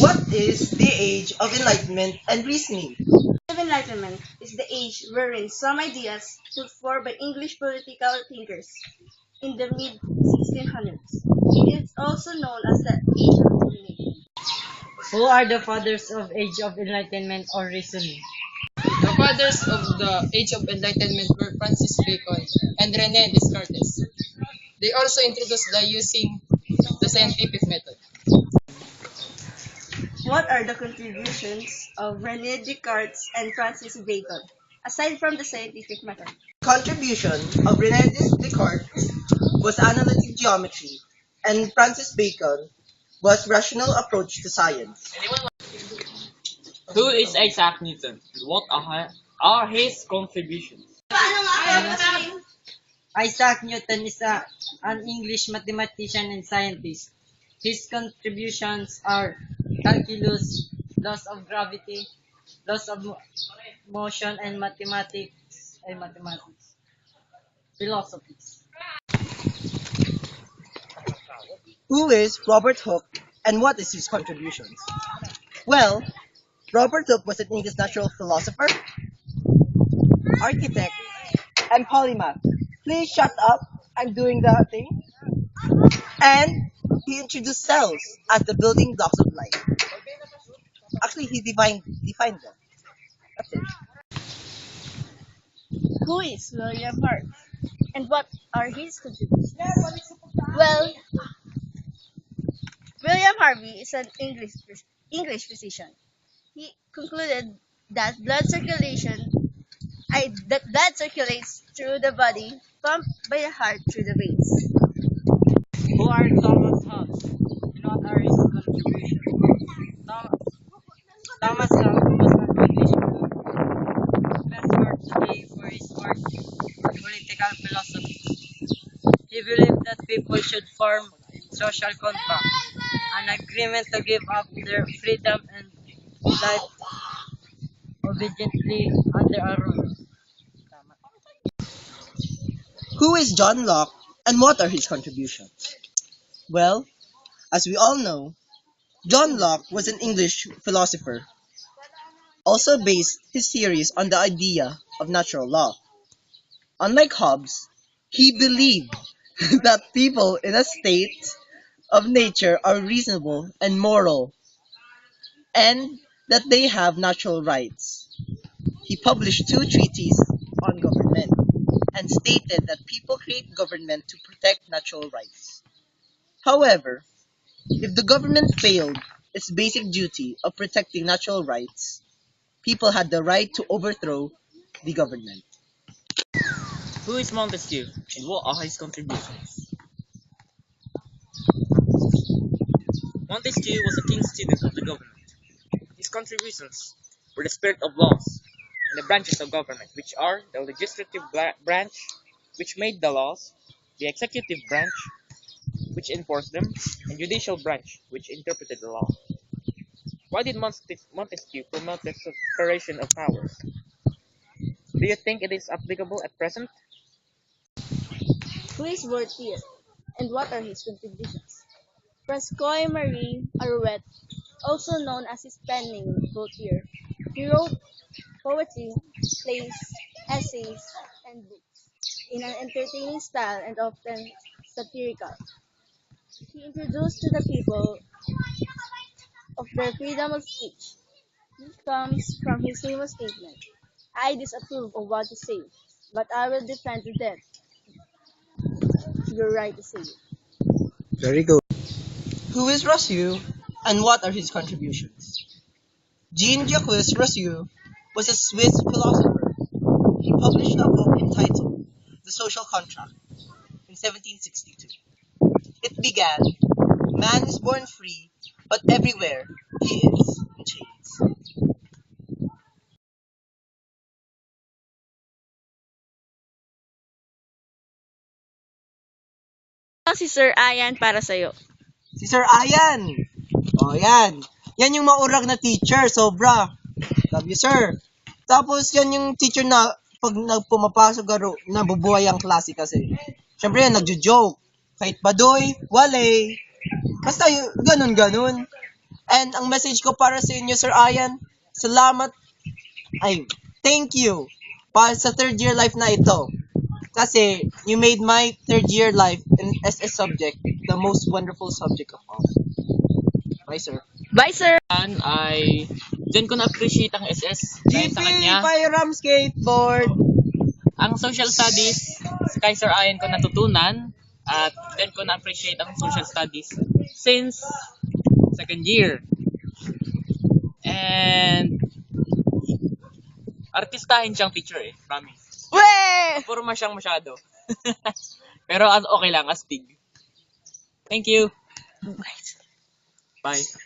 What is the age of enlightenment and reasoning? Of Enlightenment is the age wherein some ideas put forth by English political thinkers in the mid 1600s. It is also known as the Age of Illumination. Who are the fathers of Age of Enlightenment or Reasoning? The fathers of the Age of Enlightenment were Francis Bacon and René Descartes. They also introduced the using the scientific method. What are the contributions of René Descartes and Francis Bacon, aside from the scientific method? Contribution of René Descartes was analytic geometry, and Francis Bacon was rational approach to science. Who is Isaac Newton? What are his contributions? Isaac Newton is an English mathematician and scientist. His contributions are calculus, laws of gravity, laws of motion, and mathematics, philosophies. Who is Robert Hooke and what is his contributions? Well, Robert Hooke was an English natural philosopher, architect, and polymath. Please shut up. I'm doing the thing. And he introduced cells as the building blocks of life. Actually, he defined them. That's it. Who is William Harvey, and what are his contributions? Well, William Harvey is an English physician. He concluded that blood circulates through the body, pumped by the heart through the veins. Who are Thomas Hobbes and what are his contributions? Thomas Hobbes was an English professor today for his work on political philosophy. He believed that people should form social contract, an agreement to give up their freedom and life obediently under a rule. Who is John Locke and what are his contributions? Well, as we all know, John Locke was an English philosopher, also based his theories on the idea of natural law. Unlike Hobbes, he believed that people in a state of nature are reasonable and moral, and that they have natural rights. He published two treatises on government and stated that people create government to protect natural rights. However, if the government failed its basic duty of protecting natural rights, people had the right to overthrow the government. Who is Montesquieu and what are his contributions? Montesquieu was a keen student of the government. His contributions were the spirit of laws and the branches of government, which are the legislative branch, which made the laws, the executive branch, which enforced them, and judicial branch, which interpreted the law. Why did Montesquieu promote the separation of powers? Do you think it is applicable at present? Who is Voltaire, and what are his contributions? François Marie Arouet, also known as his pen name Voltaire, he wrote poetry, plays, essays, and books in an entertaining style and often satirical. He introduced to the people of their freedom of speech. This comes from his famous statement, I disapprove of what you say, but I will defend to death your right to say it. Very good. Who is Rousseau and what are his contributions? Jean-Jacques Rousseau was a Swiss philosopher. He published a book entitled The Social Contract in 1762. It began, man is born free, but everywhere he is in chains. Si Sir Ayan para sa'yo. Si Sir Ayan! O yan. Yan yung maurag na teacher, sobra. Love you, sir. Tapos yan yung teacher na pag pumapasok garo, nabubuhay ang klase kasi. Siyempre yan, nagjo-joke. Kahit badoy, wale. Basta ganun-ganun. And ang message ko para sa inyo, Sir Ayan, salamat, ay, thank you para sa third year life na ito. Kasi you made my third year life in SS subject the most wonderful subject of all. Bye, sir. Bye, sir! Ay diyan ko na-appreciate ang SS dahil sa kanya. Firearm Skateboard! Ang social studies kay Sir Ian ko natutunan at then ko na-appreciate ang social studies since second year. And artistahin siyang teacher promise. Weh! Purma siyang masyado. Pero okay lang, astig. Thank you. Bye.